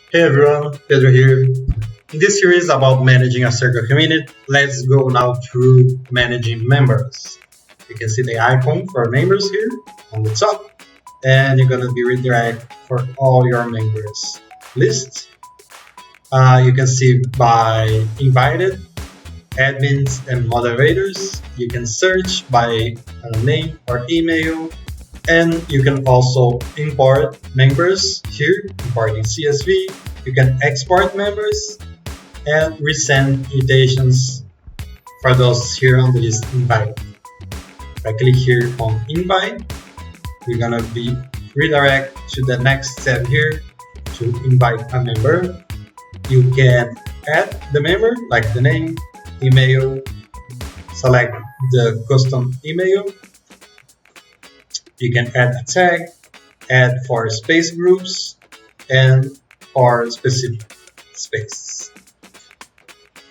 Hey everyone, Pedro here. In this series about managing a circle community, let's go now through managing members. You can see the icon for members here on the top, and you're gonna be redirect for all your members list. You can see by invited, admins, and moderators. You can search by name or email, and you can also import members here, importing CSV. You can export members and resend invitations for those here on the list invite. If I click here on invite, we're gonna be redirect to the next step here to invite a member. You can add the member, like the name, email, select the custom email. You can add a tag, add for space groups, and for specific spaces.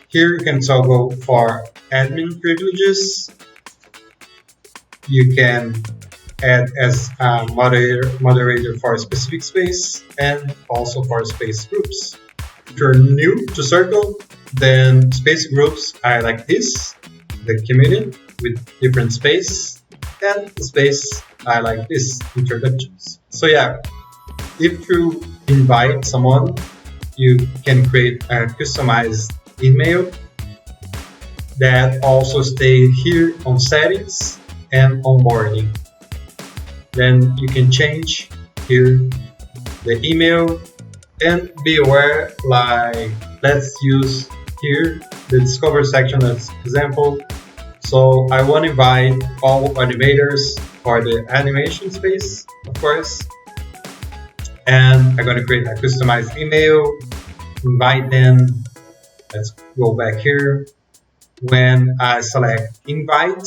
Here you can toggle for admin privileges. You can add as a moderator for a specific space and also for space groups. If you're new to Circle, then space groups are like this, the community with different space, and the space are like this, introductions. So yeah, if you invite someone, you can create a customized email that also stays here on settings and onboarding. Then you can change here the email and be aware, like let's use here the discover section as example. So I want to invite all animators for the animation space, of course. And I'm going to create a customized email, invite them. Let's go back here. When I select invite,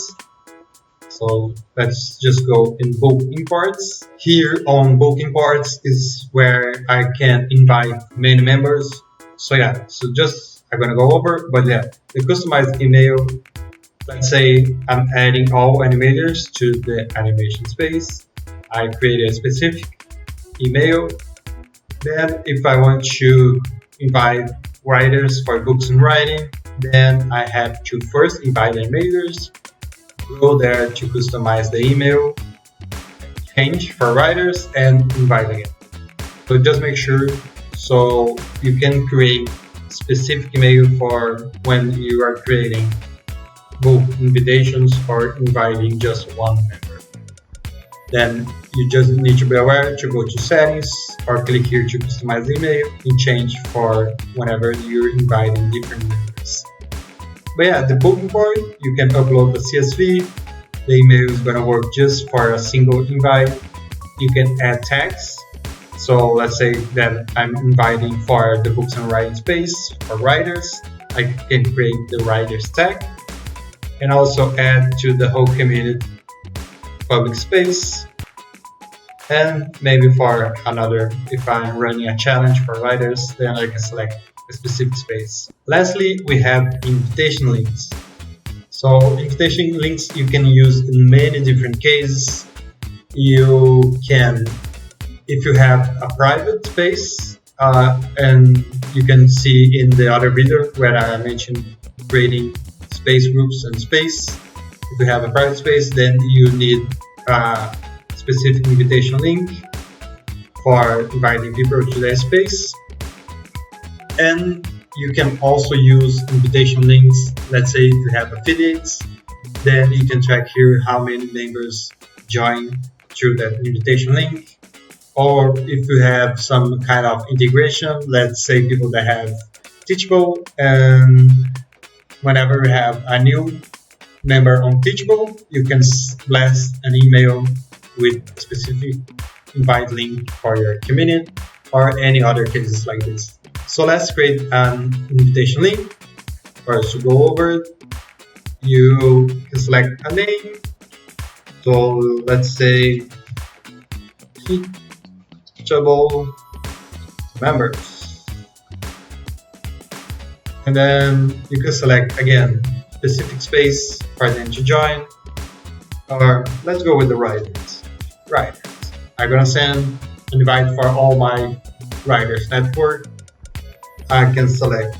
so let's just go in bulk imports. Here on bulk imports is where I can invite many members. So yeah, so just I'm going to go over, but yeah, the customized email. Let's say I'm adding all animators to the animation space. I create a specific email. Then if I want to invite writers for books and writing, then I have to first invite animators, go there to customize the email, change for writers, and invite again. So just make sure so you can create specific email for when you are creating both invitations or inviting just one member. Then you just need to be aware to go to settings or click here to customize email and change for whenever you're inviting different members. But yeah, the bulk import, you can upload the CSV. The email is gonna work just for a single invite. You can add tags. So let's say that I'm inviting for the books and writing space for writers. I can create the writers tag and also add to the whole community public space. And maybe for another, if I'm running a challenge for writers, then I can select a specific space. Lastly, we have invitation links. So invitation links you can use in many different cases. You can, if you have a private space, and you can see in the other video where I mentioned creating space groups and space. If you have a private space, then you need a specific invitation link for inviting people to that space. And you can also use invitation links. Let's say if you have affiliates, then you can track here how many members join through that invitation link. Or if you have some kind of integration, let's say people that have Teachable, and whenever we have a new member on Teachable, you can blast an email with a specific invite link for your community or any other cases like this. So let's create an invitation link. First, to go over it, you can select a name. So let's say Teachable members. And then you can select again specific space for them to join, or let's go with the writers. I'm gonna send an invite for all my writers network. I can select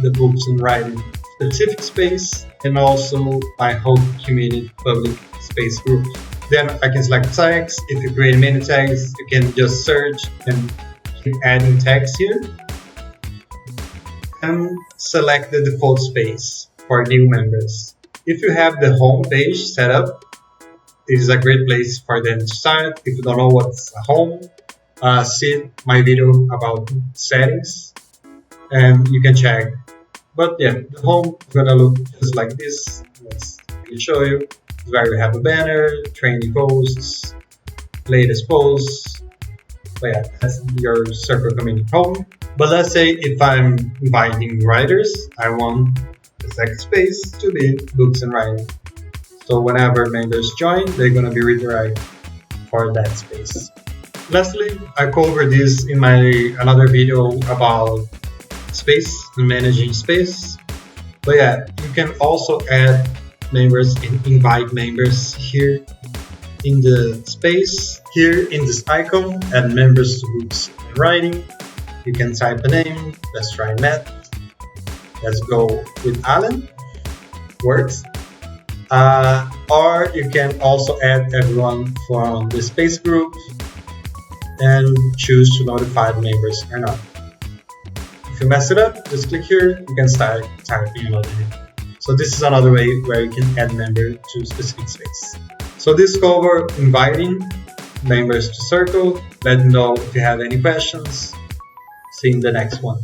the books and writing specific space and also my whole community public space group. Then I can select tags. If you create many tags, you can just search and keep adding tags here and select the default space for new members. If you have the home page set up, this is a great place for them to start. If you don't know what's a home, see my video about settings and you can check. But yeah, the home is gonna look just like this. Let's show you. It's where you have a banner, training posts, latest posts. But yeah, that's your circle community home. But let's say if I'm inviting writers, I want the second space to be books and writing. So whenever members join, they're gonna be redirected for that space. Lastly, I covered this in my another video about space and managing space. But yeah, you can also add members and invite members here in the space. Here in this icon, add members to books and writing. You can type a name. Let's try Matt. Let's go with Alan. Works. Or you can also add everyone from the space group and choose to notify the members or not. If you mess it up, just click here, you can start typing another name. So this is another way where you can add members to specific space. So this cover inviting members to Circle. Let me know if you have any questions. See you in the next one.